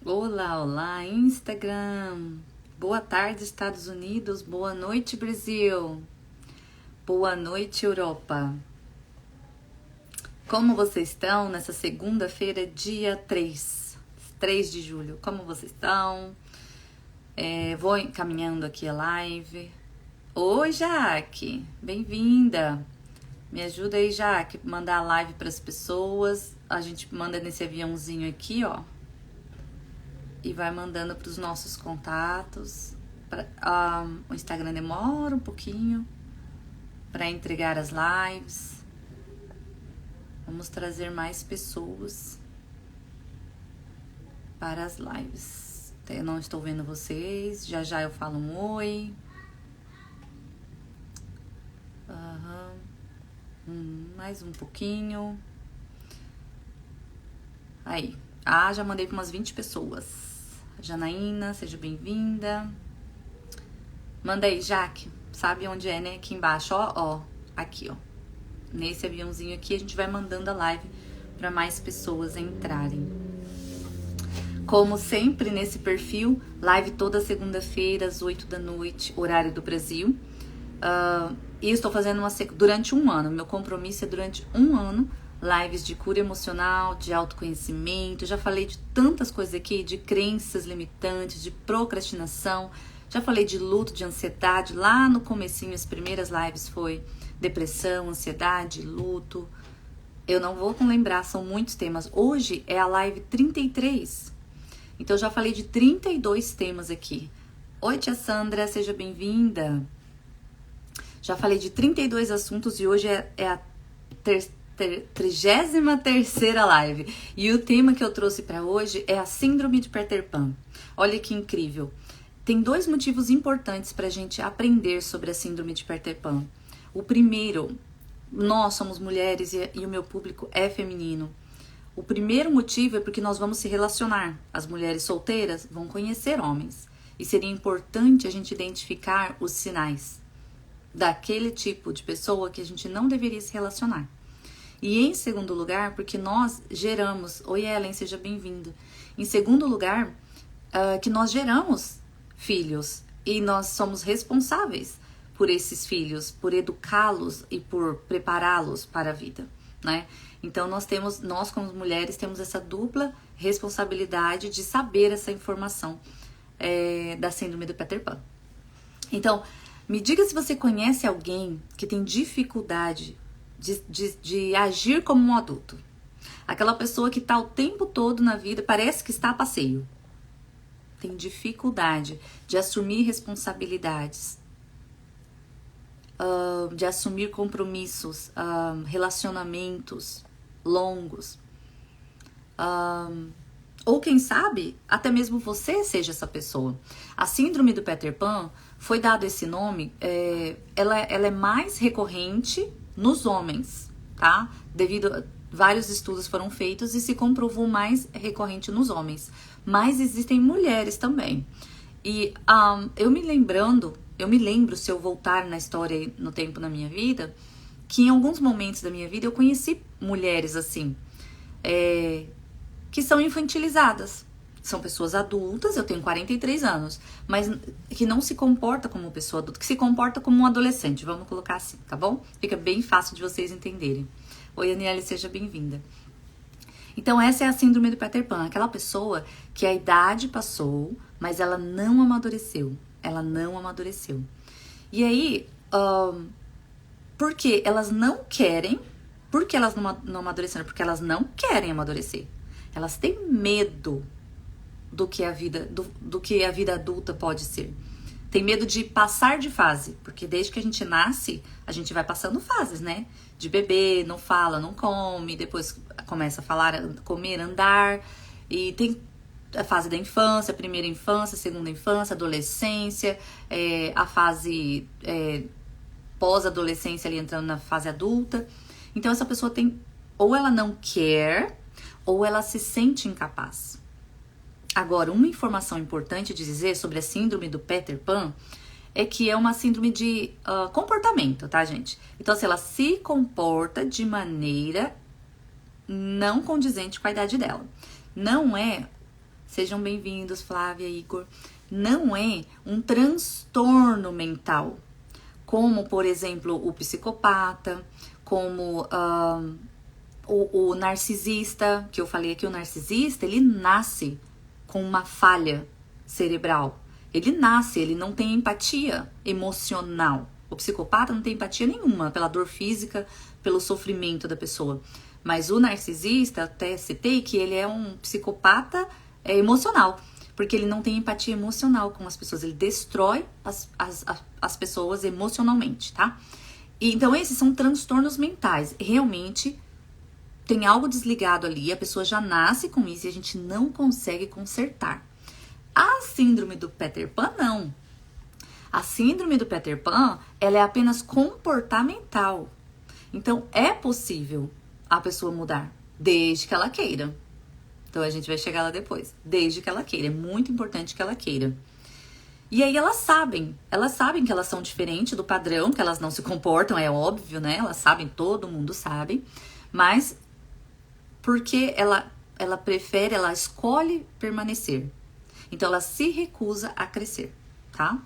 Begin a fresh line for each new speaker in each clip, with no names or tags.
Olá, olá, Instagram. Boa tarde, Estados Unidos. Boa noite, Brasil. Boa noite, Europa. Como vocês estão nessa segunda-feira, dia 3 de julho? Como vocês estão? Vou encaminhando aqui a live. Oi, Jaque. Bem-vinda. Me ajuda aí, Jaque, mandar a live para as pessoas. A gente manda nesse aviãozinho aqui, ó. E vai mandando para os nossos contatos. O Instagram demora um pouquinho para entregar as lives. Vamos trazer mais pessoas para as lives. Eu não estou vendo vocês. Já já eu falo um oi. Mais um pouquinho. Aí. Já mandei para umas 20 pessoas. Janaína, seja bem-vinda. Manda aí, Jaque. Sabe onde é, né? Aqui embaixo, ó. Aqui, ó. Nesse aviãozinho aqui, a gente vai mandando a live para mais pessoas entrarem. Como sempre, nesse perfil, live toda segunda-feira, às 8 da noite, horário do Brasil. E estou fazendo durante um ano. Meu compromisso é durante um ano. Lives de cura emocional, de autoconhecimento. Já falei de tantas coisas aqui, de crenças limitantes, de procrastinação. Já falei de luto, de ansiedade. Lá no comecinho, as primeiras lives foi depressão, ansiedade, luto. Eu não vou lembrar, são muitos temas. Hoje é a live 33. Então, eu já falei de 32 temas aqui. Oi, tia Sandra, seja bem-vinda. Já falei de 32 assuntos e hoje é a 33ª live. E o tema que eu trouxe para hoje é a síndrome de Peter Pan. Olha que incrível. Tem dois motivos importantes para a gente aprender sobre a síndrome de Peter Pan. O primeiro, nós somos mulheres e o meu público é feminino. O primeiro motivo é porque nós vamos se relacionar. As mulheres solteiras vão conhecer homens. E seria importante a gente identificar os sinais daquele tipo de pessoa que a gente não deveria se relacionar. E em segundo lugar, porque nós geramos... Oi, Ellen, seja bem-vinda. Em segundo lugar, que nós geramos filhos. E nós somos responsáveis por esses filhos, por educá-los e por prepará-los para a vida, né? Então, nós como mulheres temos essa dupla responsabilidade de saber essa informação da síndrome do Peter Pan. Então, me diga se você conhece alguém que tem dificuldade de agir como um adulto. Aquela pessoa que está o tempo todo na vida, parece que está a passeio. Tem dificuldade de assumir responsabilidades, de assumir compromissos, relacionamentos longos. Ou quem sabe, até mesmo você seja essa pessoa. A síndrome do Peter Pan foi dado esse nome, ela é mais recorrente nos homens, tá? Devido a vários estudos foram feitos e se comprovou mais recorrente nos homens. Mas existem mulheres também. E eu me lembro, se eu voltar na história no tempo na minha vida, que em alguns momentos da minha vida eu conheci mulheres assim, que são infantilizadas. São pessoas adultas, eu tenho 43 anos, mas que não se comporta como pessoa adulta, que se comporta como um adolescente, vamos colocar assim, tá bom? Fica bem fácil de vocês entenderem. Oi, Aniele, seja bem-vinda. Então, essa é a síndrome do Peter Pan, aquela pessoa que a idade passou, mas ela não amadureceu. Ela não amadureceu. E aí, porque elas não querem, porque elas não amadureceram? Porque elas não querem amadurecer. Elas têm medo do que a vida adulta pode ser. Tem medo de passar de fase, porque desde que a gente nasce, a gente vai passando fases, né? De bebê, não fala, não come, depois começa a falar, comer, andar, e tem a fase da infância, primeira infância, segunda infância, adolescência, a fase pós-adolescência ali entrando na fase adulta. Então essa pessoa tem, ou ela não quer, ou ela se sente incapaz. Agora, uma informação importante de dizer sobre a síndrome do Peter Pan é que é uma síndrome de comportamento, tá, gente? Então, assim, ela se comporta de maneira não condizente com a idade dela. Não é Sejam bem-vindos, Flávia, Igor. Não é um transtorno mental, como, por exemplo, o psicopata, como o narcisista, que eu falei aqui, o narcisista, ele nasce com uma falha cerebral. Ele nasce, ele não tem empatia emocional. O psicopata não tem empatia nenhuma pela dor física, pelo sofrimento da pessoa. Mas o narcisista, até citei que ele é um psicopata emocional, porque ele não tem empatia emocional com as pessoas, ele destrói as pessoas emocionalmente, tá? E, então esses são transtornos mentais, realmente tem algo desligado ali, a pessoa já nasce com isso e a gente não consegue consertar. A síndrome do Peter Pan, não. A síndrome do Peter Pan, ela é apenas comportamental. Então, é possível a pessoa mudar, desde que ela queira. Então, a gente vai chegar lá depois. Desde que ela queira. É muito importante que ela queira. E aí, elas sabem que elas são diferentes do padrão, que elas não se comportam, é óbvio, né? Elas sabem, todo mundo sabe. Mas, porque ela prefere, ela escolhe permanecer. Então, ela se recusa a crescer, tá?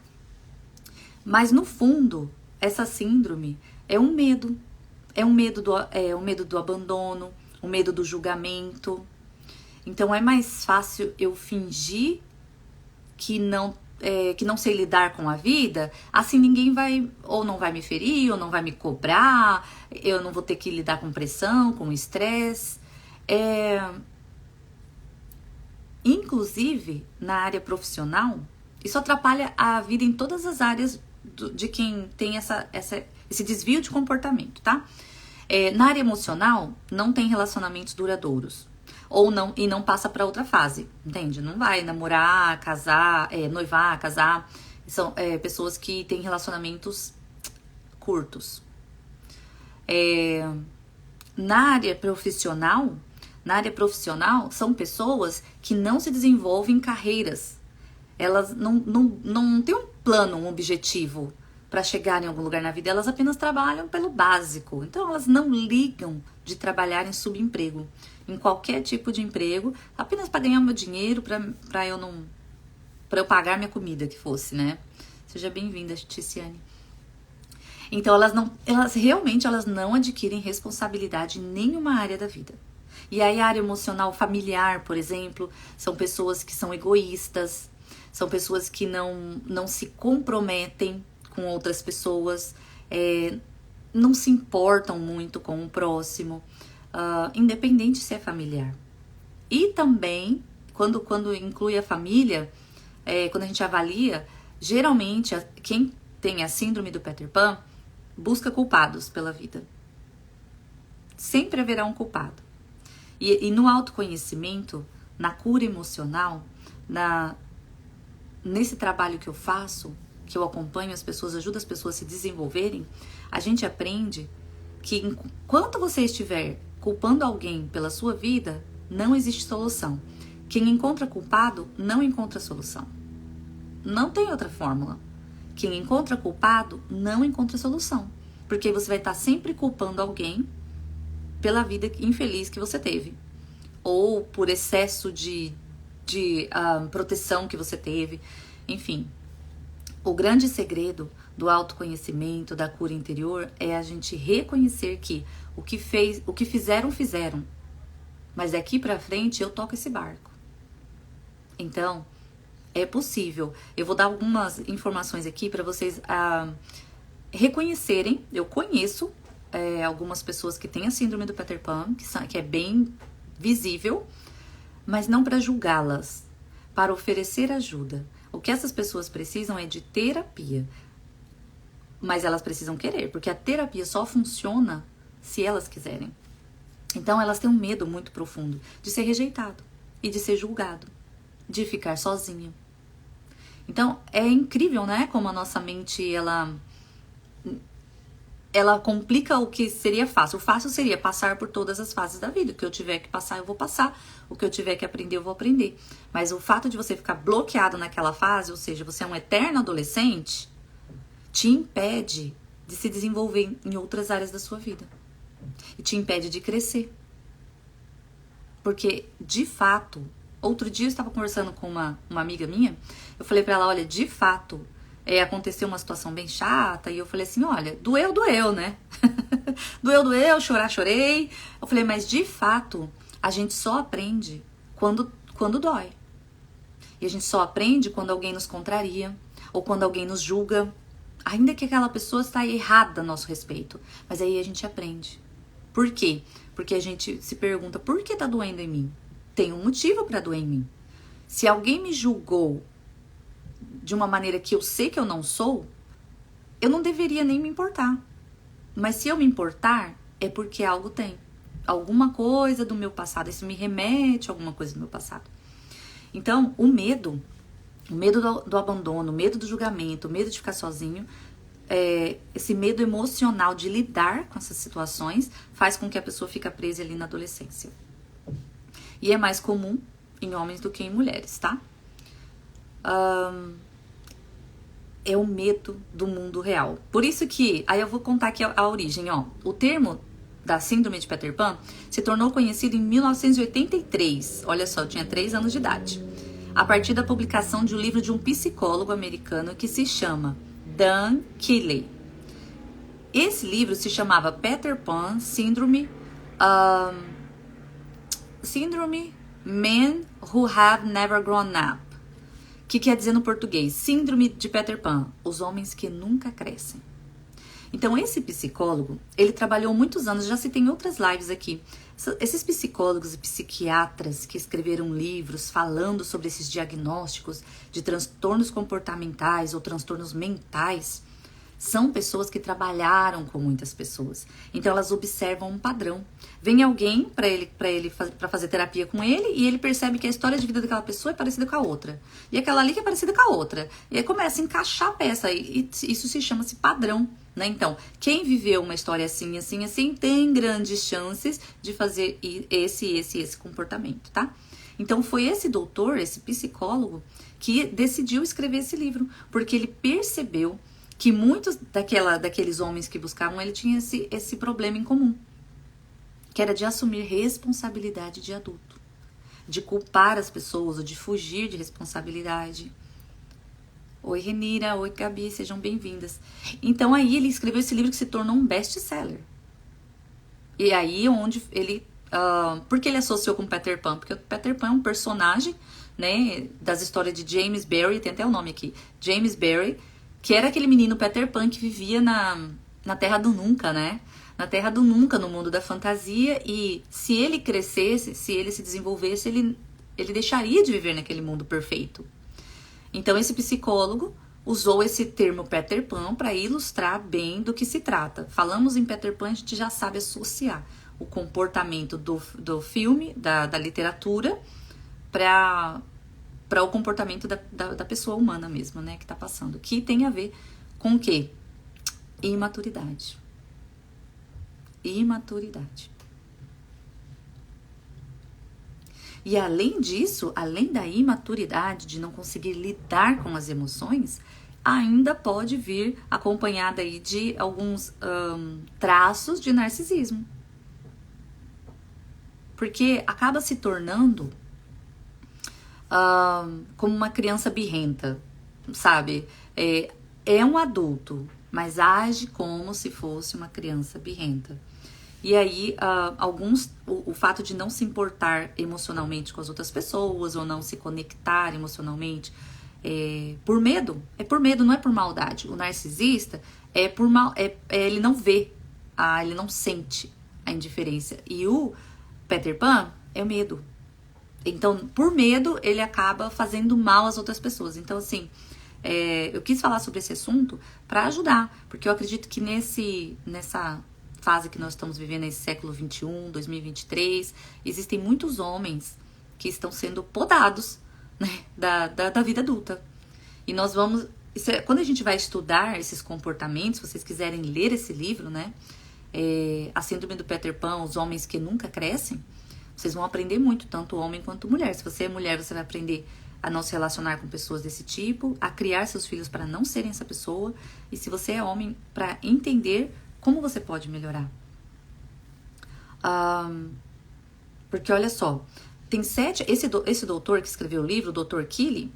Mas, no fundo, essa síndrome é um medo. É um medo do abandono, o medo do julgamento. Então, é mais fácil eu fingir que não sei lidar com a vida, assim ninguém vai, ou não vai me ferir, ou não vai me cobrar, eu não vou ter que lidar com pressão, com estresse. Inclusive, na área profissional, isso atrapalha a vida em todas as áreas de quem tem esse desvio de comportamento, tá? Na área emocional, não tem relacionamentos duradouros. E não passa para outra fase, entende? Não vai namorar, casar, noivar, casar. São pessoas que têm relacionamentos curtos. Na área profissional, são pessoas que não se desenvolvem em carreiras. Elas não têm um plano, um objetivo para chegar em algum lugar na vida. Elas apenas trabalham pelo básico. Então, elas não ligam de trabalhar em subemprego. Em qualquer tipo de emprego, apenas para ganhar meu dinheiro, para eu pagar minha comida, que fosse, né? Seja bem-vinda, Ticiane. Então, elas realmente não adquirem responsabilidade em nenhuma área da vida. E aí, a área emocional familiar, por exemplo, são pessoas que são egoístas, são pessoas que não se comprometem com outras pessoas, não se importam muito com o próximo, independente se é familiar. E também, quando inclui a família, quando a gente avalia, geralmente quem tem a síndrome do Peter Pan busca culpados pela vida. Sempre haverá um culpado. E no autoconhecimento, na cura emocional, nesse trabalho que eu faço, que eu acompanho as pessoas, ajudo as pessoas a se desenvolverem, a gente aprende que enquanto você estiver culpando alguém pela sua vida, não existe solução. Quem encontra culpado não encontra solução. Não tem outra fórmula. Quem encontra culpado não encontra solução. Porque você vai estar sempre culpando alguém pela vida infeliz que você teve. Ou por excesso de proteção que você teve. Enfim, o grande segredo do autoconhecimento, da cura interior, é a gente reconhecer que o que fizeram. Mas daqui pra frente eu toco esse barco. Então, é possível. Eu vou dar algumas informações aqui para vocês reconhecerem. Eu conheço algumas pessoas que têm a síndrome do Peter Pan, que é bem visível, mas não para julgá-las, para oferecer ajuda. O que essas pessoas precisam é de terapia, mas elas precisam querer, porque a terapia só funciona se elas quiserem. Então elas têm um medo muito profundo de ser rejeitado e de ser julgado, de ficar sozinha. Então é incrível, né, como a nossa mente ela complica o que seria fácil. O fácil seria passar por todas as fases da vida. O que eu tiver que passar, eu vou passar. O que eu tiver que aprender, eu vou aprender. Mas o fato de você ficar bloqueado naquela fase, ou seja, você é um eterno adolescente, te impede de se desenvolver em outras áreas da sua vida. E te impede de crescer. Porque, de fato, Outro dia eu estava conversando com uma amiga minha, eu falei pra ela, olha, de fato, aconteceu uma situação bem chata, e eu falei assim, olha, doeu, né? doeu, chorar, chorei. Eu falei, mas de fato, a gente só aprende quando dói. E a gente só aprende quando alguém nos contraria, ou quando alguém nos julga, ainda que aquela pessoa está errada a nosso respeito. Mas aí a gente aprende. Por quê? Porque a gente se pergunta, por que tá doendo em mim? Tem um motivo para doer em mim. Se alguém me julgou de uma maneira que eu sei que eu não sou, eu não deveria nem me importar. Mas se eu me importar, é porque algo tem. Alguma coisa do meu passado. Isso me remete a alguma coisa do meu passado. Então, o medo do abandono, o medo do julgamento, o medo de ficar sozinho, esse medo emocional de lidar com essas situações faz com que a pessoa fique presa ali na adolescência. E é mais comum em homens do que em mulheres, tá? É o medo do mundo real. Por isso que, aí eu vou contar aqui a origem, ó. O termo da síndrome de Peter Pan se tornou conhecido em 1983. Olha só, eu tinha 3 anos de idade. A partir da publicação de um livro de um psicólogo americano que se chama Dan Keeley. Esse livro se chamava Peter Pan Syndrome, Men Who Have Never Grown Up. Que quer dizer no português, Síndrome de Peter Pan, os homens que nunca crescem. Então, esse psicólogo, ele trabalhou muitos anos, já citei em outras lives aqui, esses psicólogos e psiquiatras que escreveram livros falando sobre esses diagnósticos de transtornos comportamentais ou transtornos mentais, são pessoas que trabalharam com muitas pessoas. Então, elas observam um padrão. Vem alguém para fazer terapia com ele e ele percebe que a história de vida daquela pessoa é parecida com a outra. E aquela ali que é parecida com a outra. E aí começa a encaixar a peça. E isso se chama-se padrão. Né? Então, quem viveu uma história assim, assim, assim, tem grandes chances de fazer esse comportamento, tá? Então, foi esse doutor, esse psicólogo, que decidiu escrever esse livro. Porque ele percebeu que muitos daqueles homens que buscavam ele tinham esse problema em comum, que era de assumir responsabilidade de adulto, de culpar as pessoas ou de fugir de responsabilidade. Oi, Renira, oi, Gabi, sejam bem-vindas. Então aí ele escreveu esse livro que se tornou um best-seller. E aí onde ele... por que ele associou com Peter Pan? Porque o Peter Pan é um personagem, né, das histórias de James Barrie, tem até o nome aqui, James Barrie, que era aquele menino Peter Pan que vivia na Terra do Nunca, né? Na Terra do Nunca, no mundo da fantasia. E se ele crescesse, se ele se desenvolvesse, ele deixaria de viver naquele mundo perfeito. Então, esse psicólogo usou esse termo Peter Pan para ilustrar bem do que se trata. Falamos em Peter Pan, a gente já sabe associar o comportamento do filme, da literatura, para o comportamento da pessoa humana mesmo, né, que tá passando. Que tem a ver com o quê? Imaturidade. Imaturidade. E além disso, além da imaturidade, de não conseguir lidar com as emoções, ainda pode vir acompanhada aí de alguns traços de narcisismo. Porque acaba se tornando como uma criança birrenta, sabe? É um adulto, mas age como se fosse uma criança birrenta. E aí, o fato de não se importar emocionalmente com as outras pessoas, ou não se conectar emocionalmente, por medo, não é por maldade. O narcisista ele não vê, ele não sente a indiferença. E o Peter Pan é o medo. Então, por medo, ele acaba fazendo mal às outras pessoas. Então, assim, eu quis falar sobre esse assunto para ajudar, porque eu acredito que nessa fase que nós estamos vivendo, nesse século 21, 2023, existem muitos homens que estão sendo podados, né, da vida adulta. E nós vamos... quando a gente vai estudar esses comportamentos, se vocês quiserem ler esse livro, né, A Síndrome do Peter Pan, Os Homens que Nunca Crescem, vocês vão aprender muito, tanto homem quanto mulher. Se você é mulher, você vai aprender a não se relacionar com pessoas desse tipo, a criar seus filhos para não serem essa pessoa. E se você é homem, para entender como você pode melhorar. Porque olha só, Tem 7... Esse doutor que escreveu o livro, o Dr. Keeley,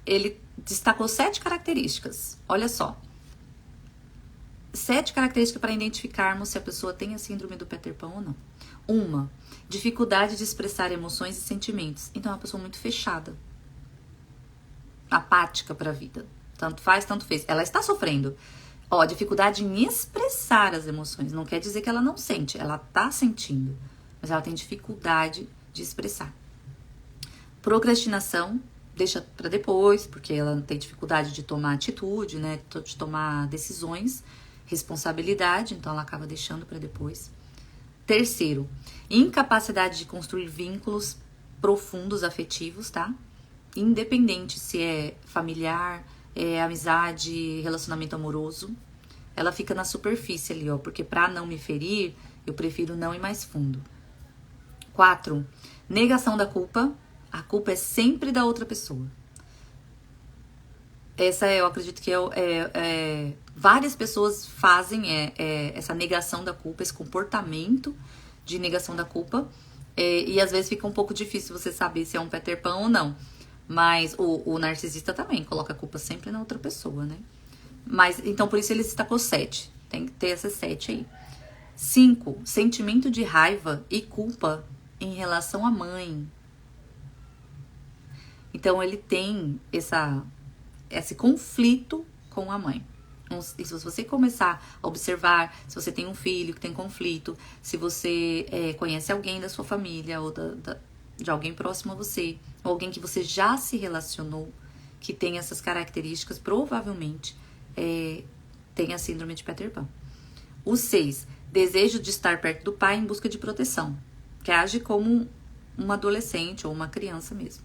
ele destacou 7 características. Olha só. 7 características para identificarmos se a pessoa tem a síndrome do Peter Pan ou não. 1. Dificuldade de expressar emoções e sentimentos. Então é uma pessoa muito fechada. Apática para a vida. Tanto faz, tanto fez. Ela está sofrendo. Ó, dificuldade em expressar as emoções. Não quer dizer que ela não sente. Ela está sentindo. Mas ela tem dificuldade de expressar. Procrastinação. Deixa para depois, porque ela tem dificuldade de tomar atitude, né? De tomar decisões. Responsabilidade. Então ela acaba deixando para depois. 3. Incapacidade de construir vínculos profundos, afetivos, tá? Independente se é familiar, é amizade, relacionamento amoroso. Ela fica na superfície ali, ó. Porque pra não me ferir, eu prefiro não ir mais fundo. 4. Negação da culpa. A culpa é sempre da outra pessoa. Essa eu acredito que várias pessoas fazem essa negação da culpa, esse comportamento de negação da culpa. E às vezes fica um pouco difícil você saber se é um Peter Pan ou não. Mas o narcisista também coloca a culpa sempre na outra pessoa, né? Mas, então, por isso ele destacou 7. Tem que ter essas 7 aí. 5. Sentimento de raiva e culpa em relação à mãe. Então, ele tem esse conflito com a mãe. E se você começar a observar, se você tem um filho que tem conflito, se você conhece alguém da sua família ou de alguém próximo a você, ou alguém que você já se relacionou, que tem essas características, provavelmente tem a síndrome de Peter Pan. O 6, desejo de estar perto do pai em busca de proteção, que age como um adolescente ou uma criança mesmo.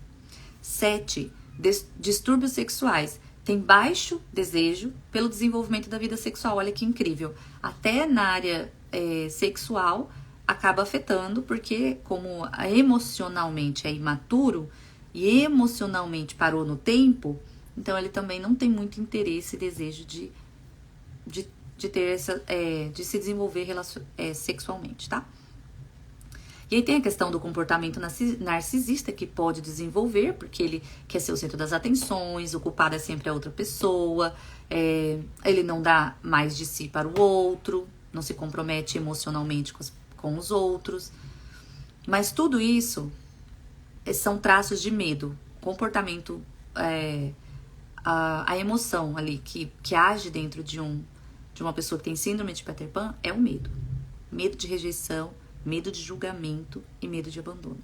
7, distúrbios sexuais, tem baixo desejo pelo desenvolvimento da vida sexual. Olha que incrível. Até na área sexual acaba afetando, porque como emocionalmente é imaturo e emocionalmente parou no tempo, então ele também não tem muito interesse e desejo de ter de se desenvolver sexualmente, tá? E aí tem a questão do comportamento narcisista que pode desenvolver, porque ele quer ser o centro das atenções, o culpado é sempre a outra pessoa, ele não dá mais de si para o outro, não se compromete emocionalmente com os outros. Mas tudo isso são traços de medo, comportamento, a emoção ali que age dentro de uma pessoa que tem síndrome de Peter Pan é o medo. Medo de rejeição, medo de julgamento e medo de abandono.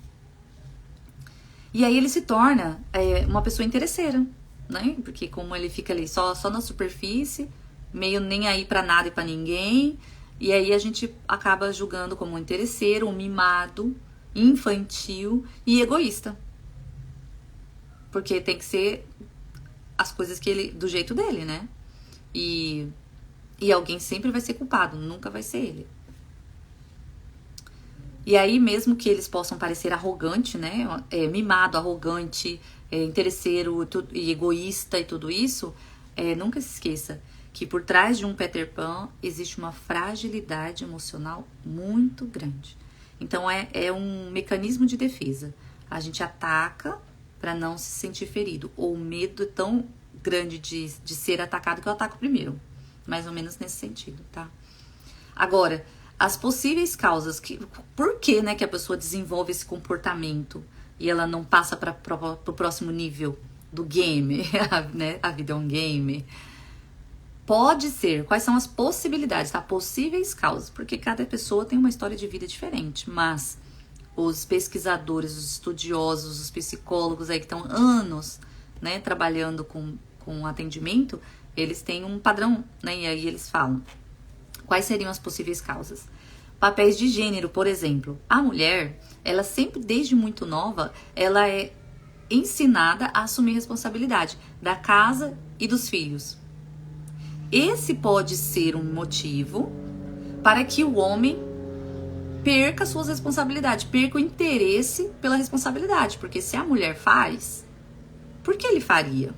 E aí ele se torna uma pessoa interesseira, né? Porque como ele fica ali só na superfície, meio nem aí pra nada e pra ninguém, e aí a gente acaba julgando como um interesseiro, um mimado, infantil e egoísta. Porque tem que ser as coisas do jeito dele, né? E alguém sempre vai ser culpado, nunca vai ser ele. E aí, mesmo que eles possam parecer arrogante, né? Mimado, arrogante, interesseiro e egoísta e tudo isso, nunca se esqueça que por trás de um Peter Pan existe uma fragilidade emocional muito grande. Então, é um mecanismo de defesa. A gente ataca para não se sentir ferido. Ou o medo é tão grande de ser atacado que eu ataco primeiro. Mais ou menos nesse sentido, tá? Agora, as possíveis causas, por que, né, que a pessoa desenvolve esse comportamento e ela não passa para o próximo nível do game, né? A vida é um game. Pode ser, quais são as possibilidades, tá? Possíveis causas, porque cada pessoa tem uma história de vida diferente, mas os pesquisadores, os estudiosos, os psicólogos aí que estão anos, né, trabalhando com atendimento, eles têm um padrão, né, e aí eles falam quais seriam as possíveis causas. Papéis de gênero, por exemplo. A mulher, ela sempre, desde muito nova, ela é ensinada a assumir responsabilidade da casa e dos filhos. Esse pode ser um motivo para que o homem perca suas responsabilidades, perca o interesse pela responsabilidade. Porque se a mulher faz, por que ele faria?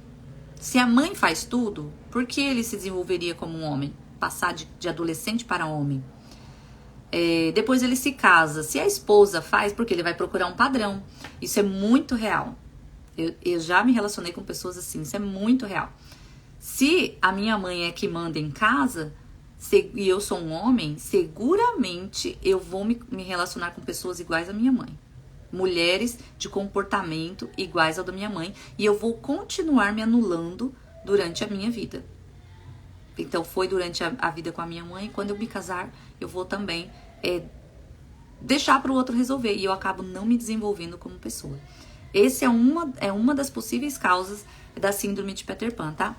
Se a mãe faz tudo, por que ele se desenvolveria como um homem? Passar de adolescente para homem. Depois ele se casa. Se a esposa faz, porque ele vai procurar um padrão. Isso é muito real. Eu já me relacionei com pessoas assim, isso é muito real. Se a minha mãe é que manda em casa, e eu sou um homem, seguramente eu vou me relacionar com pessoas iguais à minha mãe. Mulheres de comportamento iguais ao da minha mãe. E eu vou continuar me anulando durante a minha vida. Então foi durante a vida com a minha mãe. Quando eu me casar, eu vou também deixar para o outro resolver. E eu acabo não me desenvolvendo como pessoa. Essa é uma das possíveis causas da síndrome de Peter Pan, tá?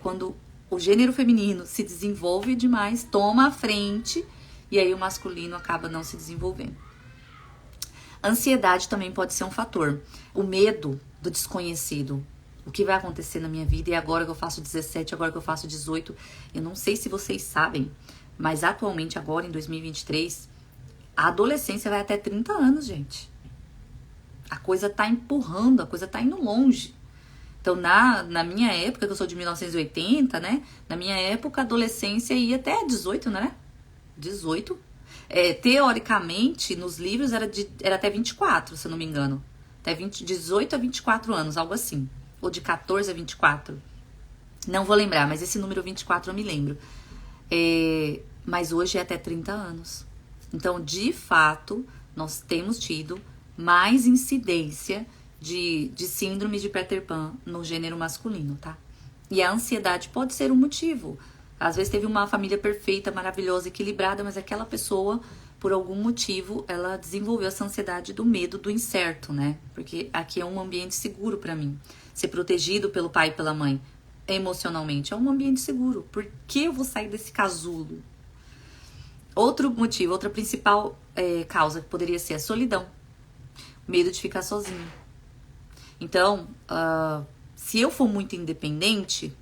Quando o gênero feminino se desenvolve demais, toma a frente, e aí o masculino acaba não se desenvolvendo. Ansiedade também pode ser um fator. O medo do desconhecido. O que vai acontecer na minha vida? E agora que eu faço 17, agora que eu faço 18. Eu não sei se vocês sabem, mas atualmente, agora em 2023, a adolescência vai até 30 anos, gente. A coisa tá empurrando, a coisa tá indo longe. Então, na minha época, que eu sou de 1980, né? Na minha época, a adolescência ia até 18, né? 18. Teoricamente, nos livros era até 24, se eu não me engano. Até 18 a 24 anos, algo assim. Ou de 14 a 24. Não vou lembrar, mas esse número 24 eu me lembro. Mas hoje é até 30 anos. Então, de fato, nós temos tido mais incidência de síndrome de Peter Pan no gênero masculino, tá? E a ansiedade pode ser um motivo. Às vezes teve uma família perfeita, maravilhosa, equilibrada, mas aquela pessoa, por algum motivo, ela desenvolveu essa ansiedade do medo do incerto, né? Porque aqui é um ambiente seguro pra mim. Ser protegido pelo pai e pela mãe emocionalmente é um ambiente seguro. Por que eu vou sair desse casulo? Outro motivo, outra principal causa que poderia ser a solidão. Medo de ficar sozinho. Então, se eu for muito independente,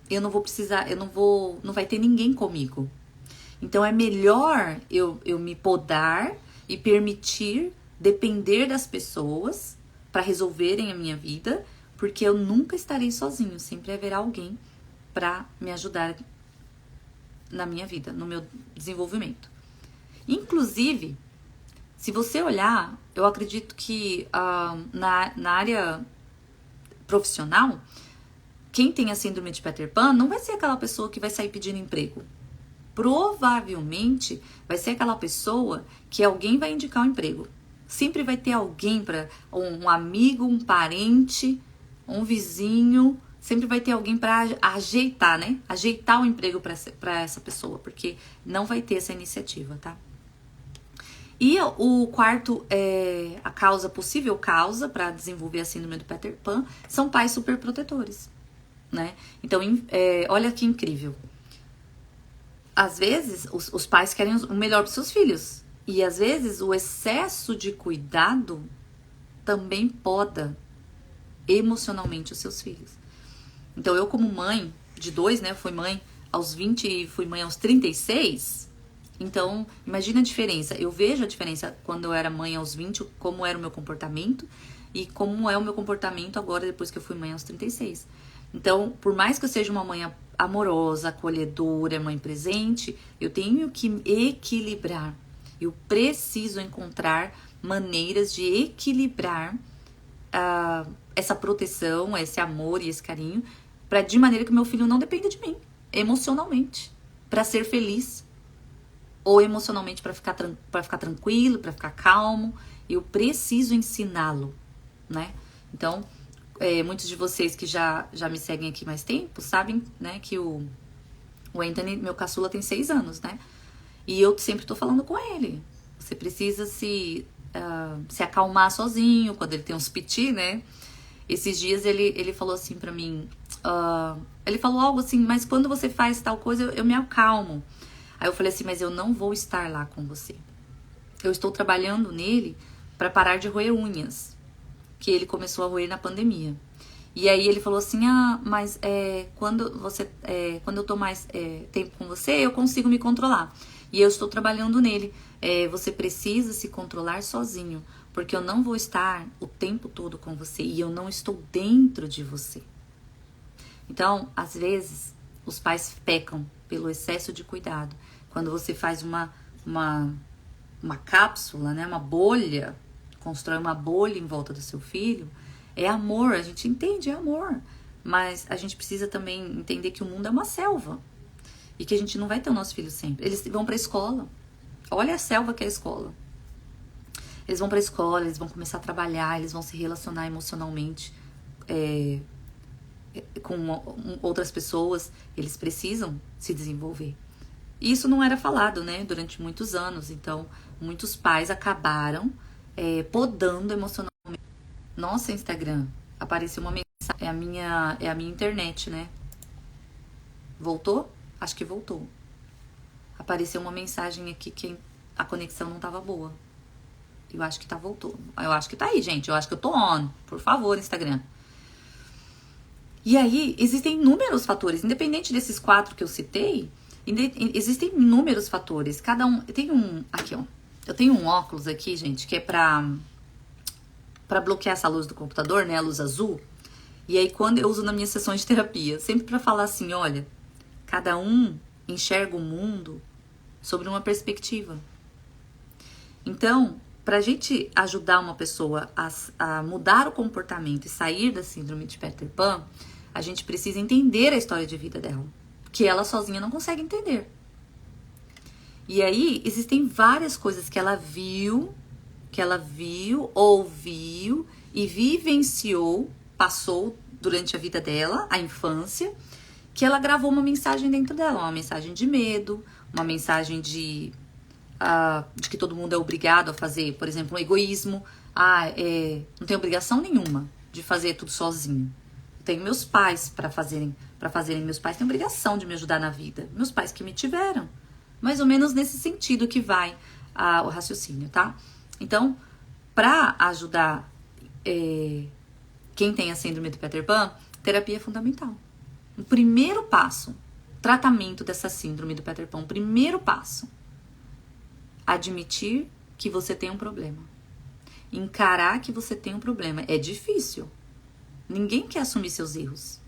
eu não vou precisar, não vai ter ninguém comigo. Então é melhor eu me podar e permitir depender das pessoas para resolverem a minha vida, porque eu nunca estarei sozinho, sempre haverá alguém para me ajudar na minha vida, no meu desenvolvimento. Inclusive, se você olhar, eu acredito que na área profissional, quem tem a síndrome de Peter Pan não vai ser aquela pessoa que vai sair pedindo emprego. Provavelmente vai ser aquela pessoa que alguém vai indicar um emprego. Sempre vai ter alguém, um amigo, um parente, um vizinho, sempre vai ter alguém para ajeitar, né? Ajeitar o emprego para essa pessoa, porque não vai ter essa iniciativa, tá? E o quarto, a possível causa para desenvolver a síndrome do Peter Pan são pais superprotetores, né? Então, olha que incrível. Às vezes, os pais querem o melhor para os seus filhos. E às vezes, o excesso de cuidado também poda emocionalmente os seus filhos. Então, eu como mãe de 2, né? Fui mãe aos 20 e fui mãe aos 36. Então, imagina a diferença. Eu vejo a diferença quando eu era mãe aos 20, como era o meu comportamento, e como é o meu comportamento agora, depois que eu fui mãe aos 36. Então, por mais que eu seja uma mãe amorosa, acolhedora, mãe presente, eu tenho que equilibrar. Eu preciso encontrar maneiras de equilibrar essa proteção, esse amor e esse carinho, de maneira que o meu filho não dependa de mim, emocionalmente, para ser feliz. Ou emocionalmente para ficar tranquilo, para ficar calmo. Eu preciso ensiná-lo, né? Então, muitos de vocês que já me seguem aqui mais tempo sabem, né, que o Anthony, meu caçula, tem 6 anos, né? E eu sempre tô falando com ele. Você precisa se acalmar sozinho quando ele tem uns piti, né? Esses dias ele falou assim pra mim, ele falou algo assim, mas quando você faz tal coisa eu me acalmo. Aí eu falei assim, mas eu não vou estar lá com você. Eu estou trabalhando nele para parar de roer unhas, que ele começou a roer na pandemia. E aí ele falou assim, mas quando eu tô mais tempo com você, eu consigo me controlar. E eu estou trabalhando nele. Você precisa se controlar sozinho, porque eu não vou estar o tempo todo com você e eu não estou dentro de você. Então, às vezes, os pais pecam pelo excesso de cuidado. Quando você faz uma cápsula, né? Uma bolha, constrói uma bolha em volta do seu filho, é amor, a gente entende, é amor. Mas a gente precisa também entender que o mundo é uma selva. E que a gente não vai ter o nosso filho sempre. Eles vão pra escola. Olha a selva que é a escola. Eles vão pra escola, eles vão começar a trabalhar, eles vão se relacionar emocionalmente com outras pessoas. Eles precisam se desenvolver. E isso não era falado, né? Durante muitos anos. Então, muitos pais acabaram podando emocionalmente. Nossa, Instagram, apareceu uma mensagem. É a minha internet, né? Voltou? Acho que voltou. Apareceu uma mensagem aqui que a conexão não tava boa. Eu acho que voltou. Eu acho que tá aí, gente. Eu acho que eu tô on. Por favor, Instagram. E aí, existem inúmeros fatores. Independente desses 4 que eu citei, existem inúmeros fatores. Cada um... Tem um... Aqui, ó. Eu tenho um óculos aqui, gente, que é pra bloquear essa luz do computador, né? A luz azul. E aí, quando eu uso nas minhas sessões de terapia, sempre pra falar assim, olha, cada um enxerga o mundo sobre uma perspectiva. Então, pra gente ajudar uma pessoa a mudar o comportamento e sair da síndrome de Peter Pan, a gente precisa entender a história de vida dela, que ela sozinha não consegue entender. E aí, existem várias coisas que ela viu, ouviu e vivenciou, passou durante a vida dela, a infância, que ela gravou uma mensagem dentro dela, uma mensagem de medo, uma mensagem de que todo mundo é obrigado a fazer, por exemplo, um egoísmo. Não tenho obrigação nenhuma de fazer tudo sozinho. Eu tenho meus pais para fazerem. Meus pais têm obrigação de me ajudar na vida. Meus pais que me tiveram. Mais ou menos nesse sentido que vai o raciocínio, tá? Então, para ajudar quem tem a síndrome do Peter Pan, terapia é fundamental. O primeiro passo, tratamento dessa síndrome do Peter Pan, o primeiro passo, admitir que você tem um problema. Encarar que você tem um problema. É difícil. Ninguém quer assumir seus erros.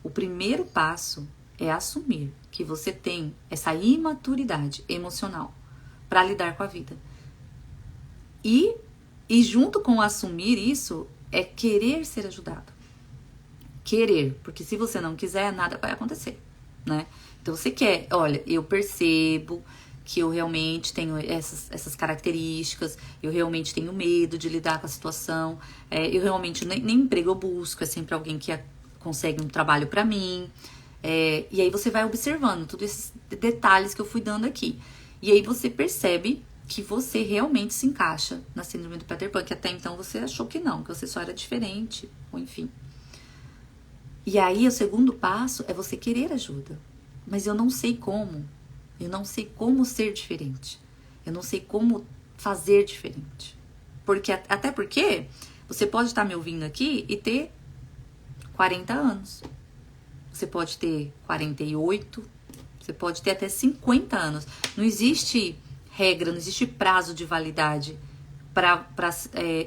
O primeiro passo é assumir que você tem essa imaturidade emocional para lidar com a vida. E junto com assumir isso, é querer ser ajudado. Querer, porque se você não quiser, nada vai acontecer, né? Então você quer, olha, eu percebo que eu realmente tenho essas características, eu realmente tenho medo de lidar com a situação, eu realmente nem emprego eu busco, é sempre alguém que consegue um trabalho pra mim, e aí você vai observando todos esses detalhes que eu fui dando aqui, e aí você percebe que você realmente se encaixa na síndrome do Peter Pan, que até então você achou que não, que você só era diferente, ou enfim. E aí o segundo passo é você querer ajuda, mas eu não sei como. Eu não sei como ser diferente. Eu não sei como fazer diferente. Até porque você pode estar me ouvindo aqui e ter 40 anos. Você pode ter 48. Você pode ter até 50 anos. Não existe regra, não existe prazo de validade para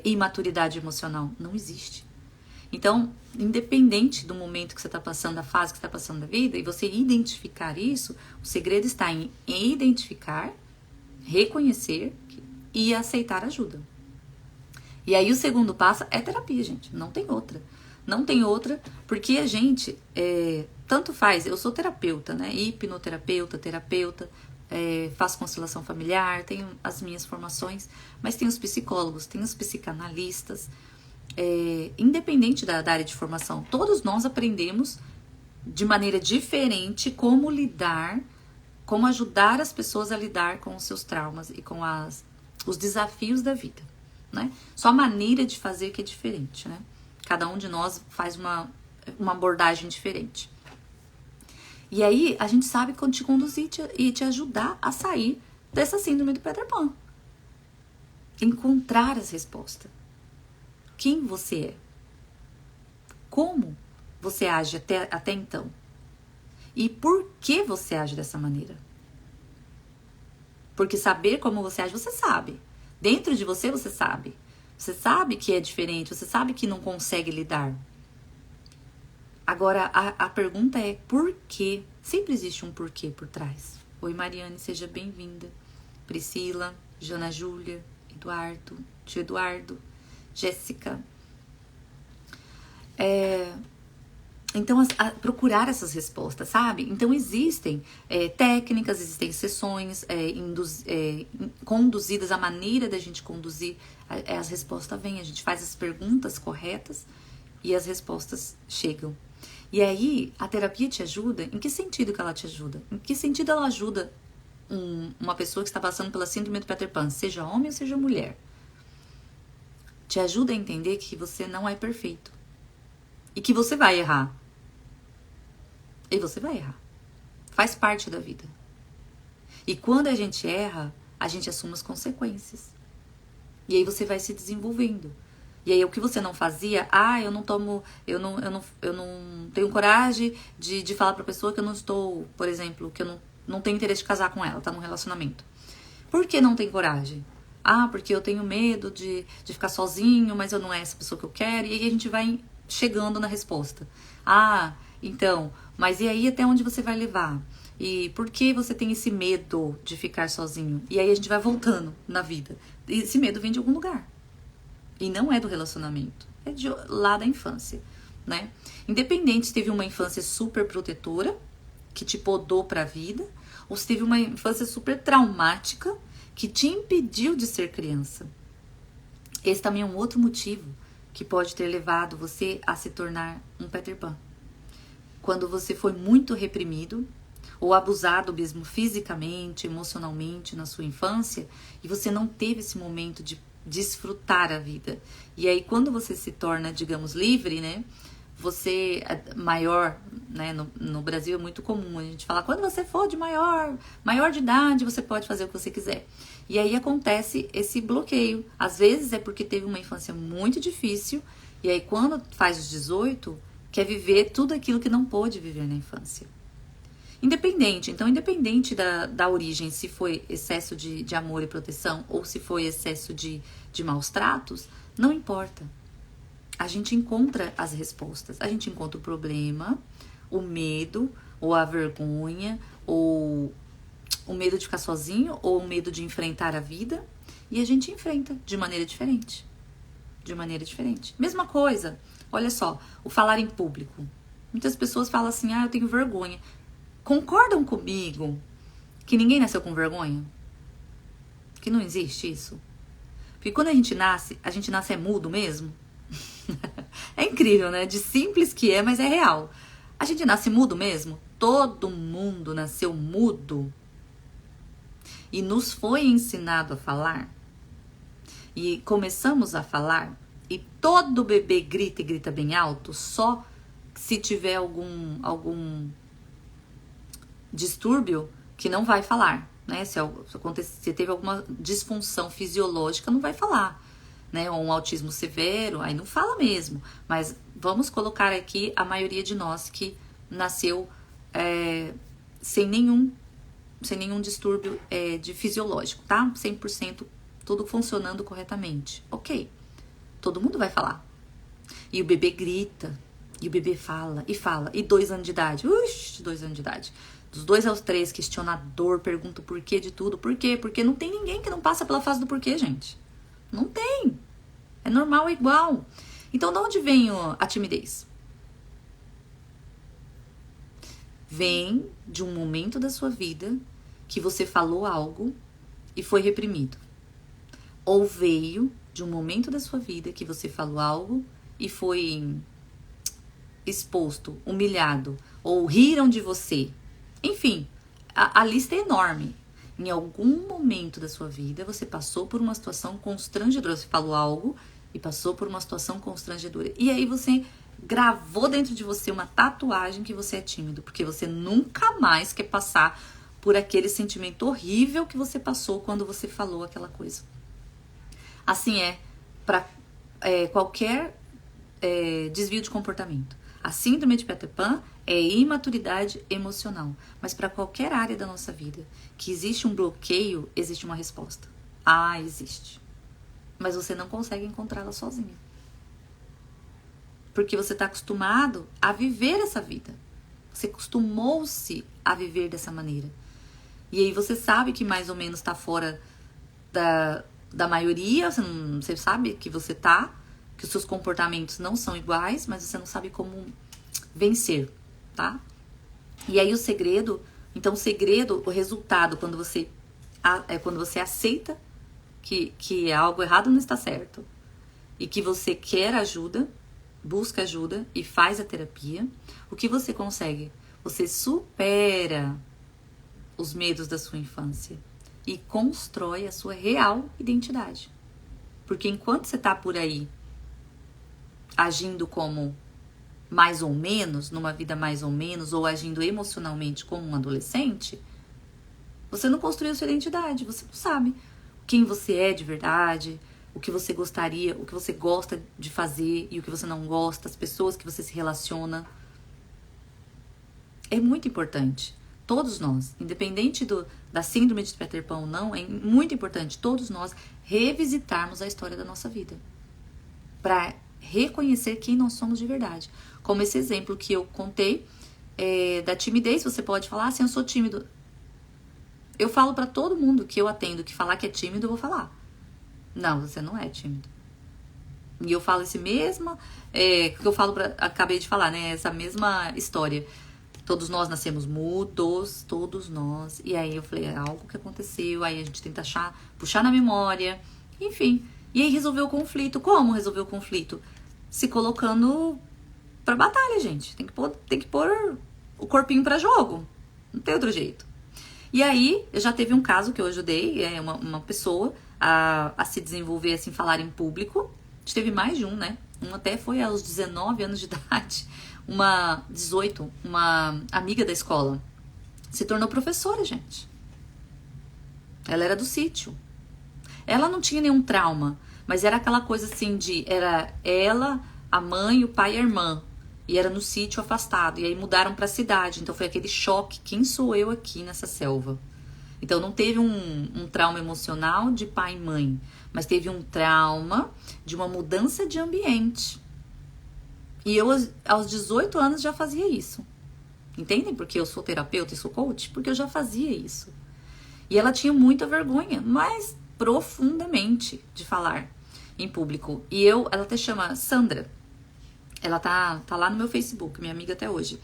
imaturidade emocional. Não existe. Então, independente do momento que você está passando, da fase que você está passando da vida, e você identificar isso, o segredo está em identificar, reconhecer e aceitar ajuda. E aí o segundo passo é terapia, gente. Não tem outra. Não tem outra, porque a gente, tanto faz, eu sou terapeuta, né? Hipnoterapeuta, terapeuta, faço constelação familiar, tenho as minhas formações, mas tem os psicólogos, tem os psicanalistas, independente da área de formação, todos nós aprendemos de maneira diferente como lidar, como ajudar as pessoas a lidar com os seus traumas e com os desafios da vida, né? Só a maneira de fazer que é diferente, né? Cada um de nós faz uma abordagem diferente. E aí a gente sabe como te conduzir e te ajudar a sair dessa síndrome do Peter Pan. Encontrar as respostas. Quem você é? Como você age até então? E por que você age dessa maneira? Porque saber como você age, você sabe. Dentro de você, você sabe. Você sabe que é diferente, você sabe que não consegue lidar. Agora, a pergunta é por quê? Sempre existe um porquê por trás. Oi, Mariane, seja bem-vinda. Priscila, Jana Júlia, Eduardo, tio Eduardo, Jéssica. Então, procurar essas respostas, sabe? Então, existem técnicas, existem sessões conduzidas, a maneira da gente conduzir, as respostas vêm, a gente faz as perguntas corretas e as respostas chegam. E aí, a terapia te ajuda? Em que sentido que ela te ajuda? Em que sentido ela ajuda uma pessoa que está passando pela síndrome do Peter Pan, seja homem ou seja mulher? Te ajuda a entender que você não é perfeito. E que você vai errar. E você vai errar. Faz parte da vida. E quando a gente erra, a gente assume as consequências. E aí você vai se desenvolvendo. E aí o que você não fazia, eu não tenho coragem de falar pra pessoa que eu não estou, por exemplo, que eu não tenho interesse de casar com ela, tá num relacionamento. Por que não tem coragem? Porque eu tenho medo de ficar sozinho, mas eu não é essa pessoa que eu quero. E aí a gente vai chegando na resposta. Então, mas e aí até onde você vai levar? E por que você tem esse medo de ficar sozinho? E aí a gente vai voltando na vida. E esse medo vem de algum lugar. E não é do relacionamento. É lá da infância, né? Independente se teve uma infância super protetora, que te podou pra vida, ou se teve uma infância super traumática, que te impediu de ser criança. Esse também é um outro motivo que pode ter levado você a se tornar um Peter Pan. Quando você foi muito reprimido ou abusado mesmo fisicamente, emocionalmente na sua infância e você não teve esse momento de desfrutar a vida. E aí quando você se torna, digamos, livre, né? Você é maior, né? No Brasil é muito comum a gente falar, quando você for de maior de idade, você pode fazer o que você quiser. E aí acontece esse bloqueio. Às vezes é porque teve uma infância muito difícil, e aí quando faz os 18, quer viver tudo aquilo que não pôde viver na infância. Independente da origem, se foi excesso de amor e proteção, ou se foi excesso de maus tratos, não importa. A gente encontra as respostas. A gente encontra o problema, o medo, ou a vergonha, ou o medo de ficar sozinho, ou o medo de enfrentar a vida, e a gente enfrenta de maneira diferente. De maneira diferente. Mesma coisa, olha só, o falar em público. Muitas pessoas falam assim, eu tenho vergonha. Concordam comigo que ninguém nasceu com vergonha? Que não existe isso? Porque quando a gente nasce mudo mesmo. É incrível, né? De simples que é, mas é real. A gente nasce mudo mesmo? Todo mundo nasceu mudo. E nos foi ensinado a falar. E começamos a falar. E todo bebê grita e grita bem alto. Só se tiver algum distúrbio que não vai falar, né? Se teve alguma disfunção fisiológica, não vai falar, né? Ou um autismo severo, aí não fala mesmo. Mas vamos colocar aqui a maioria de nós que nasceu sem nenhum distúrbio de fisiológico, tá? 100% tudo funcionando corretamente. Ok, todo mundo vai falar. E o bebê grita, e o bebê fala. E 2 anos de idade, 2 anos de idade. Dos 2 aos 3, questionador, pergunta o porquê de tudo. Por quê? Porque não tem ninguém que não passa pela fase do porquê, gente. Não tem. É normal, é igual. Então, de onde vem a timidez? Vem de um momento da sua vida que você falou algo e foi reprimido. Ou veio de um momento da sua vida que você falou algo e foi exposto, humilhado, ou riram de você. Enfim, a lista é enorme. Em algum momento da sua vida, você passou por uma situação constrangedora. Você falou algo e passou por uma situação constrangedora. E aí você gravou dentro de você uma tatuagem que você é tímido. Porque você nunca mais quer passar por aquele sentimento horrível que você passou quando você falou aquela coisa. Assim é para qualquer desvio de comportamento. A síndrome de Peter Pan é imaturidade emocional. Mas para qualquer área da nossa vida que existe um bloqueio, existe uma resposta. Existe. Mas você não consegue encontrá-la sozinha. Porque você está acostumado a viver essa vida. Você acostumou-se a viver dessa maneira. E aí você sabe que mais ou menos tá fora da maioria, você sabe que você tá, que os seus comportamentos não são iguais, mas você não sabe como vencer, tá? E aí o segredo, então o resultado, quando você aceita que algo errado não está certo e que você quer ajuda, busca ajuda e faz a terapia, o que você consegue? Você supera os medos da sua infância e constrói a sua real identidade. Porque enquanto você tá por aí agindo como mais ou menos, numa vida mais ou menos, ou agindo emocionalmente como um adolescente, você não construiu sua identidade, você não sabe quem você é de verdade, o que você gostaria, o que você gosta de fazer e o que você não gosta, as pessoas que você se relaciona. É muito importante. Todos nós, independente da síndrome de Peter Pan ou não, é muito importante todos nós revisitarmos a história da nossa vida. Para reconhecer quem nós somos de verdade. Como esse exemplo que eu contei da timidez, você pode falar assim, eu sou tímido. Eu falo pra todo mundo que eu atendo que falar que é tímido, eu vou falar. Não, você não é tímido. E eu falo esse mesmo, que eu falo acabei de falar, né? Essa mesma história. Todos nós nascemos mudos, todos nós. E aí eu falei, é algo que aconteceu, aí a gente tenta puxar na memória, enfim. E aí resolveu o conflito. Como resolver o conflito? Se colocando pra batalha, gente. Tem que pôr o corpinho pra jogo. Não tem outro jeito. E aí, eu já teve um caso que eu ajudei, uma pessoa a se desenvolver, assim, falar em público. A gente teve mais de um, né? Um até foi aos 19 anos de idade. 18, uma amiga da escola. Se tornou professora, gente. Ela era do sítio. Ela não tinha nenhum trauma, mas era aquela coisa assim era ela, a mãe, o pai e a irmã. E era no sítio afastado. E aí mudaram pra cidade. Então foi aquele choque. Quem sou eu aqui nessa selva? Então não teve um trauma emocional de pai e mãe. Mas teve um trauma de uma mudança de ambiente. E eu, aos 18 anos, já fazia isso. Entendem? Porque eu sou terapeuta e sou coach? Porque eu já fazia isso. E ela tinha muita vergonha, mas profundamente, de falar em público. E ela até chama Sandra. Ela tá lá no meu Facebook, minha amiga até hoje.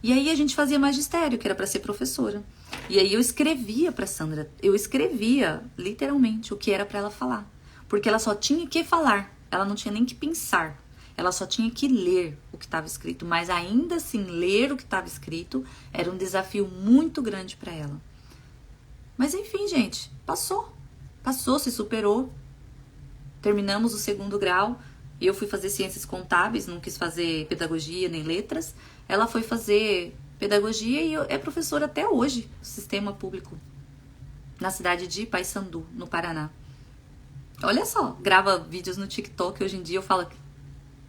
E aí a gente fazia magistério, que era pra ser professora. E aí eu escrevia pra Sandra. Eu escrevia, literalmente, o que era pra ela falar. Porque ela só tinha que falar. Ela não tinha nem que pensar. Ela só tinha que ler o que estava escrito. Mas ainda assim, ler o que estava escrito era um desafio muito grande pra ela. Mas enfim, gente, passou. Passou, se superou. Terminamos o 2º grau. Eu fui fazer ciências contábeis, não quis fazer pedagogia nem letras. Ela foi fazer pedagogia e é professora até hoje do sistema público na cidade de Paysandu, no Paraná. Olha só, grava vídeos no TikTok. Hoje em dia eu falo,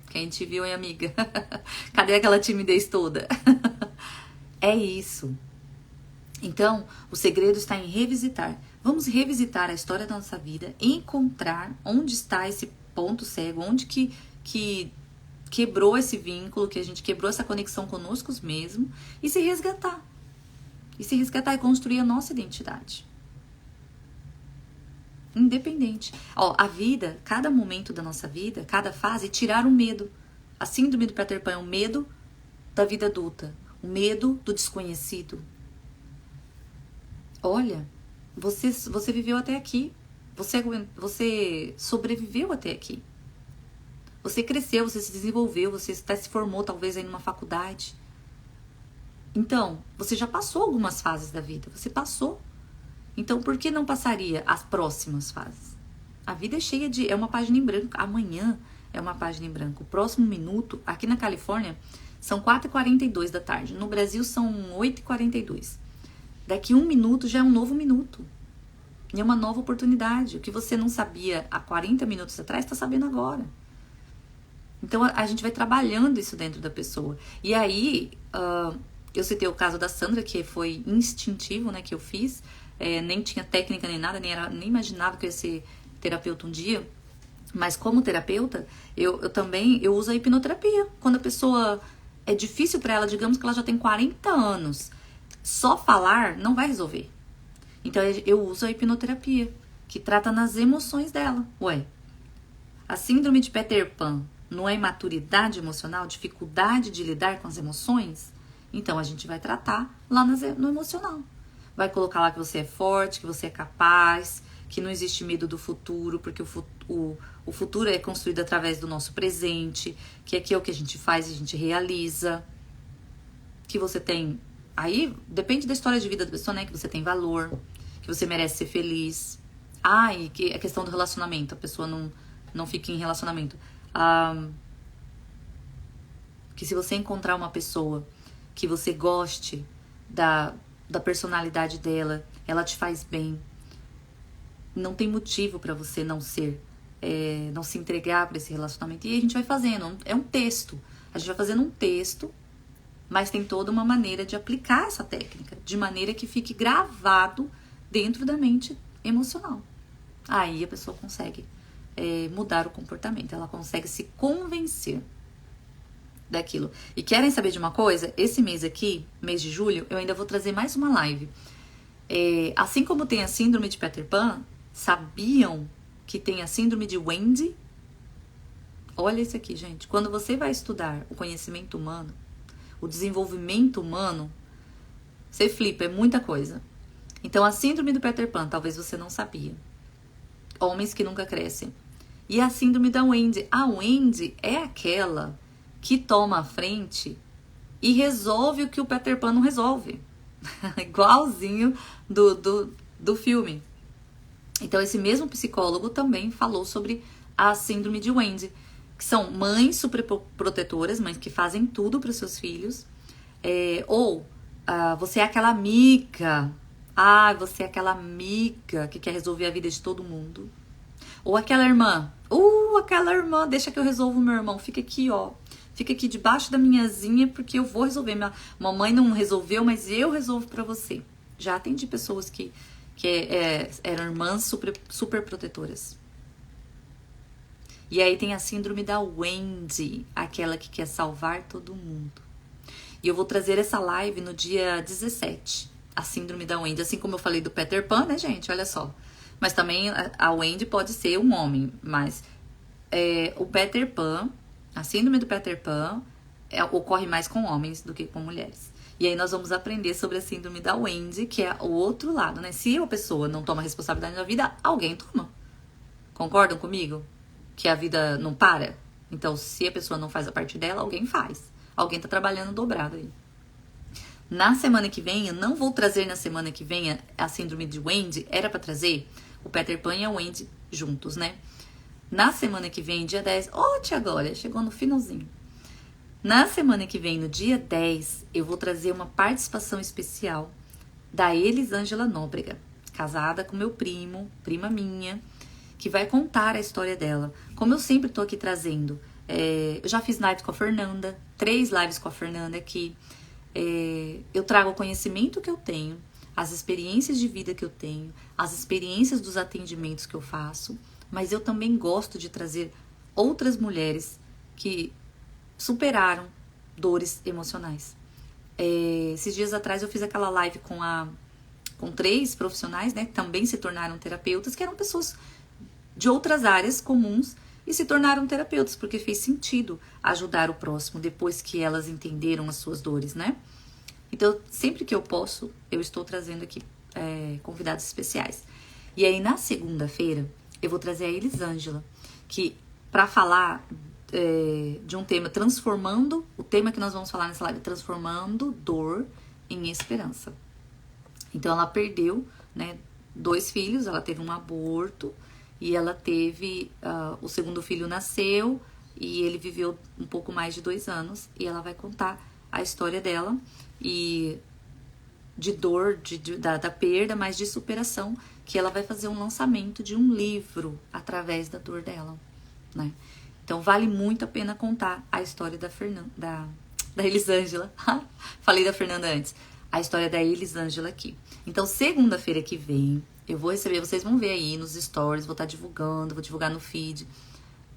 quem te viu, hein, amiga? Cadê aquela timidez toda? É isso. Então, o segredo está em revisitar. Vamos revisitar a história da nossa vida, encontrar onde está esse ponto cego, onde que quebrou esse vínculo, que a gente quebrou essa conexão conosco mesmo, e se resgatar. E se resgatar e construir a nossa identidade. Independente. Ó, a vida, cada momento da nossa vida, cada fase, tirar o medo. A síndrome do Peter Pan é o medo da vida adulta, o medo do desconhecido. Olha, você viveu até aqui. Você sobreviveu até aqui. Você cresceu, você se desenvolveu, você até se formou talvez aí numa faculdade. Então, você já passou algumas fases da vida, você passou. Então, por que não passaria as próximas fases? A vida é cheia é uma página em branco. Amanhã é uma página em branco. O próximo minuto, aqui na Califórnia, são 4h42 da tarde. No Brasil são 8h42. Daqui 1 minuto já é um novo minuto. E é uma nova oportunidade. O que você não sabia há 40 minutos atrás, está sabendo agora. Então, a gente vai trabalhando isso dentro da pessoa. E aí, eu citei o caso da Sandra, que foi instintivo, né, que eu fiz. Nem tinha técnica nem nada, nem imaginava que eu ia ser terapeuta um dia. Mas como terapeuta, eu também uso a hipnoterapia. Quando a pessoa é difícil para ela, digamos que ela já tem 40 anos, só falar não vai resolver. Então eu uso a hipnoterapia, que trata nas emoções dela. Ué, a síndrome de Peter Pan não é imaturidade emocional, dificuldade de lidar com as emoções? Então a gente vai tratar lá no emocional. Vai colocar lá que você é forte, que você é capaz, que não existe medo do futuro, porque o futuro é construído através do nosso presente, que aqui é o que a gente faz e a gente realiza. Que você tem... Aí depende da história de vida da pessoa, né? Que você tem valor, que você merece ser feliz. E que a questão do relacionamento, a pessoa não fica em relacionamento. Que se você encontrar uma pessoa que você goste da personalidade dela, ela te faz bem, não tem motivo pra você não se entregar pra esse relacionamento. E a gente vai fazendo, é um texto. A gente vai fazendo um texto, mas tem toda uma maneira de aplicar essa técnica, de maneira que fique gravado dentro da mente emocional. Aí a pessoa consegue mudar o comportamento, ela consegue se convencer daquilo. E querem saber de uma coisa? Esse mês aqui, mês de julho, eu ainda vou trazer mais uma live. Assim como tem a síndrome de Peter Pan, sabiam que tem a síndrome de Wendy? Olha isso aqui, gente. Quando você vai estudar o conhecimento humano, o desenvolvimento humano, você flipa, é muita coisa. Então, a síndrome do Peter Pan, talvez você não sabia. Homens que nunca crescem. E a síndrome da Wendy. A Wendy é aquela que toma a frente e resolve o que o Peter Pan não resolve. Igualzinho do filme. Então, esse mesmo psicólogo também falou sobre a síndrome de Wendy, que são mães superprotetoras, mães que fazem tudo para os seus filhos, você é aquela amiga, você é aquela amiga que quer resolver a vida de todo mundo, ou aquela irmã, deixa que eu resolvo, meu irmão, fica aqui, fica aqui debaixo da minha asinha, porque eu vou resolver, minha mamãe não resolveu, mas eu resolvo para você. Já atendi pessoas que eram irmãs super protetoras. E aí tem a síndrome da Wendy, aquela que quer salvar todo mundo. E eu vou trazer essa live no dia 17, a síndrome da Wendy. Assim como eu falei do Peter Pan, né, gente? Olha só. Mas também a Wendy pode ser um homem. Mas o Peter Pan, a síndrome do Peter Pan, ocorre mais com homens do que com mulheres. E aí nós vamos aprender sobre a síndrome da Wendy, que é o outro lado, né? Se a pessoa não toma responsabilidade na vida, alguém toma. Concordam comigo? Que a vida não para. Então, se a pessoa não faz a parte dela, alguém faz. Alguém tá trabalhando dobrado aí. Na semana que vem, eu não vou trazer na semana que vem a síndrome de Wendy. Era pra trazer o Peter Pan e a Wendy juntos, né? Na semana que vem, dia 10... tia Glória, chegou no finalzinho. Na semana que vem, no dia 10, eu vou trazer uma participação especial da Elisângela Nóbrega, casada com meu primo, prima minha, que vai contar a história dela. Como eu sempre tô aqui trazendo, eu já fiz live com a Fernanda, 3 lives com a Fernanda aqui. Eu trago o conhecimento que eu tenho, as experiências de vida que eu tenho, as experiências dos atendimentos que eu faço, mas eu também gosto de trazer outras mulheres que superaram dores emocionais. Esses dias atrás eu fiz aquela live com 3 profissionais, né, que também se tornaram terapeutas, que eram pessoas de outras áreas comuns e se tornaram terapeutas, porque fez sentido ajudar o próximo depois que elas entenderam as suas dores, né? Então, sempre que eu posso, eu estou trazendo aqui convidados especiais. E aí, na segunda-feira, eu vou trazer a Elisângela, que para falar de um tema, o tema que nós vamos falar nessa live, transformando dor em esperança. Então, ela perdeu, né, 2 filhos, ela teve um aborto, e ela teve, o segundo filho nasceu e ele viveu um pouco mais de 2 anos. E ela vai contar a história dela e de dor, da perda, mas de superação, que ela vai fazer um lançamento de um livro através da dor dela, né? Então vale muito a pena contar a história da Elisângela. Falei da Fernanda antes. A história da Elisângela aqui. Então segunda-feira que vem eu vou receber, vocês vão ver aí nos stories, vou estar divulgando, vou divulgar no feed.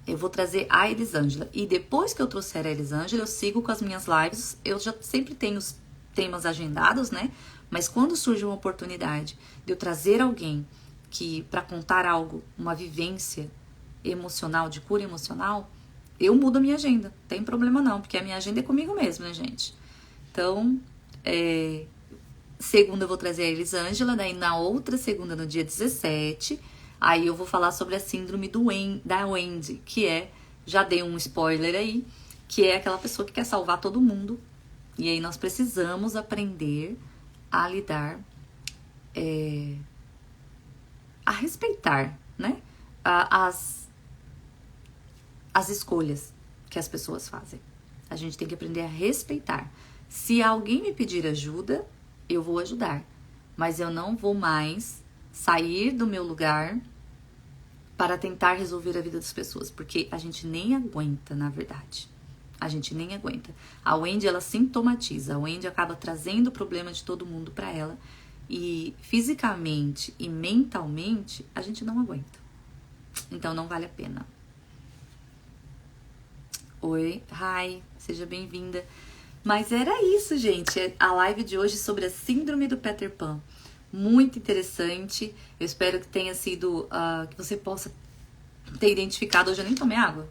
Eu vou trazer a Elisângela. E depois que eu trouxer a Elisângela, eu sigo com as minhas lives. Eu já sempre tenho os temas agendados, né? Mas quando surge uma oportunidade de eu trazer alguém que para contar algo, uma vivência emocional, de cura emocional, eu mudo a minha agenda. Não tem problema não, porque a minha agenda é comigo mesmo, né, gente? Então, segunda eu vou trazer a Elisângela, daí na outra segunda, no dia 17, aí eu vou falar sobre a síndrome da Wendy, que é, já dei um spoiler aí, que é aquela pessoa que quer salvar todo mundo. E aí nós precisamos aprender a lidar, a respeitar, né, as escolhas que as pessoas fazem. A gente tem que aprender a respeitar. Se alguém me pedir ajuda, eu vou ajudar. Mas eu não vou mais sair do meu lugar para tentar resolver a vida das pessoas. Porque a gente nem aguenta, na verdade. A gente nem aguenta. A Wendy, ela sintomatiza. A Wendy acaba trazendo o problema de todo mundo para ela. E fisicamente e mentalmente, a gente não aguenta. Então não vale a pena. Oi, hi, seja bem-vinda. Mas era isso, gente. A live de hoje sobre a síndrome do Peter Pan. Muito interessante. Eu espero que tenha sido, que você possa ter identificado. Hoje eu nem tomei água.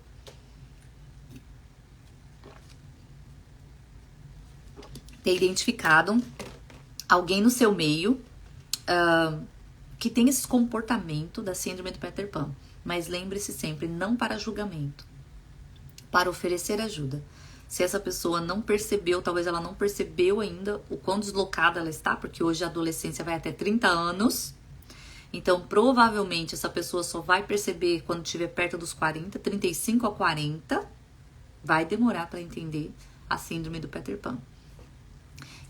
Ter identificado alguém no seu meio que tem esse comportamento da síndrome do Peter Pan. Mas lembre-se sempre, não para julgamento, para oferecer ajuda. Se essa pessoa não percebeu, talvez ela não percebeu ainda o quão deslocada ela está, porque hoje a adolescência vai até 30 anos. Então, provavelmente, essa pessoa só vai perceber quando estiver perto dos 40, 35 a 40. Vai demorar para entender a síndrome do Peter Pan.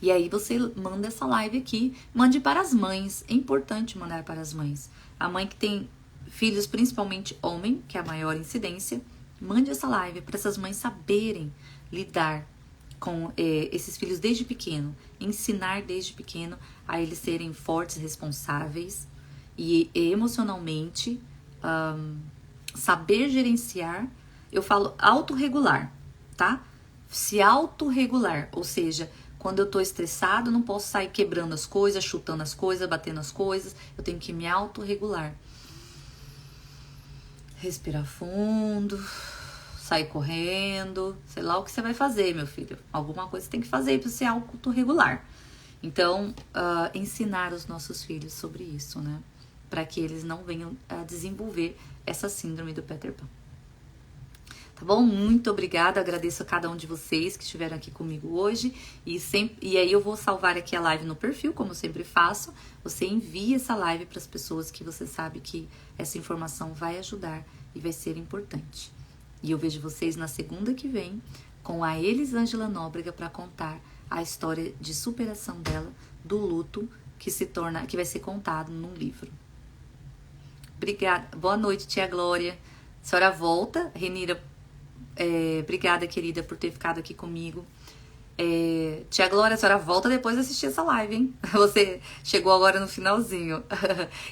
E aí você manda essa live aqui, mande para as mães. É importante mandar para as mães. A mãe que tem filhos, principalmente homem, que é a maior incidência, mande essa live para essas mães saberem lidar com esses filhos desde pequeno. Ensinar desde pequeno a eles serem fortes, responsáveis e emocionalmente saber gerenciar. Eu falo autorregular, tá? Se autorregular, ou seja, quando eu tô estressado, eu não posso sair quebrando as coisas, chutando as coisas, batendo as coisas. Eu tenho que me autorregular. Respirar fundo, sair correndo, sei lá o que você vai fazer, meu filho. Alguma coisa você tem que fazer para ser autorregular. Então, ensinar os nossos filhos sobre isso, né? Para que eles não venham a desenvolver essa síndrome do Peter Pan. Tá bom? Muito obrigada, agradeço a cada um de vocês que estiveram aqui comigo hoje. E aí eu vou salvar aqui a live no perfil, como eu sempre faço. Você envia essa live para as pessoas que você sabe que essa informação vai ajudar e vai ser importante. E eu vejo vocês na segunda que vem com a Elisângela Nóbrega para contar a história de superação dela, do luto, que vai ser contado num livro. Obrigada. Boa noite, tia Glória. A senhora volta, Renira. Obrigada, querida, por ter ficado aqui comigo. Tia Glória, a senhora volta depois de assistir essa live, hein? Você chegou agora no finalzinho.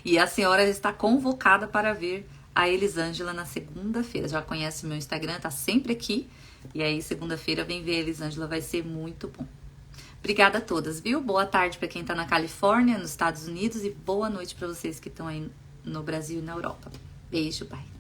E a senhora está convocada para ver a Elisângela na segunda-feira. Já conhece meu Instagram, tá sempre aqui. E aí, segunda-feira, vem ver a Elisângela, vai ser muito bom. Obrigada a todas, viu? Boa tarde para quem tá na Califórnia, nos Estados Unidos. E boa noite para vocês que estão aí no Brasil e na Europa. Beijo, pai.